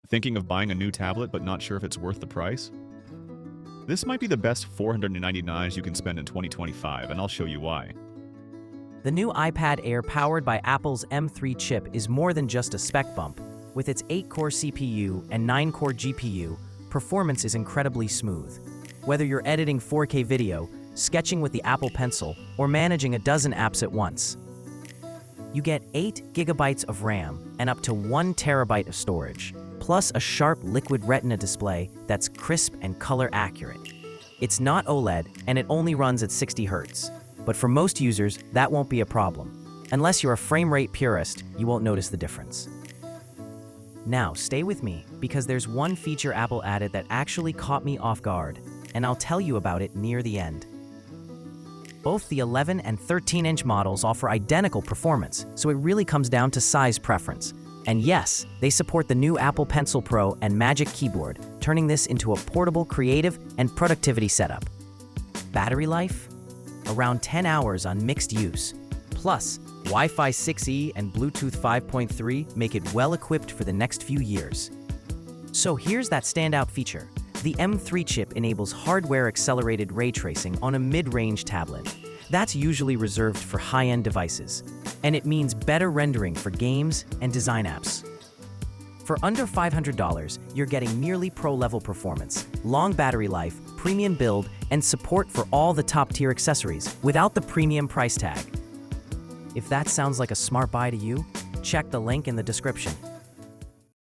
Thinking of buying a new tablet but not sure if it's worth the price? This might be the best $499 you can spend in 2025, and I'll show you why. The new iPad Air powered by Apple's M3 chip is more than just a spec bump. With its 8-core CPU and 9-core GPU, performance is incredibly smooth. Whether you're editing 4K video, sketching with the Apple Pencil, or managing a dozen apps at once. You get 8 GB of RAM and up to 1 TB of storage, plus a sharp liquid Retina display that's crisp and color accurate. It's not OLED and it only runs at 60 Hz, but for most users, that won't be a problem. Unless you're a frame rate purist, you won't notice the difference. Now, stay with me, because there's one feature Apple added that actually caught me off guard, and I'll tell you about it near the end. Both the 11 and 13-inch models offer identical performance, so it really comes down to size preference. And yes, they support the new Apple Pencil Pro and Magic Keyboard, turning this into a portable, creative, and productivity setup. Battery life? Around 10 hours on mixed use. Plus, Wi-Fi 6E and Bluetooth 5.3 make it well-equipped for the next few years. So here's that standout feature. The M3 chip enables hardware-accelerated ray tracing on a mid-range tablet. That's usually reserved for high-end devices, and it means better rendering for games and design apps. For under $500, you're getting nearly pro-level performance, long battery life, premium build, and support for all the top-tier accessories without the premium price tag. If that sounds like a smart buy to you, check the link in the description.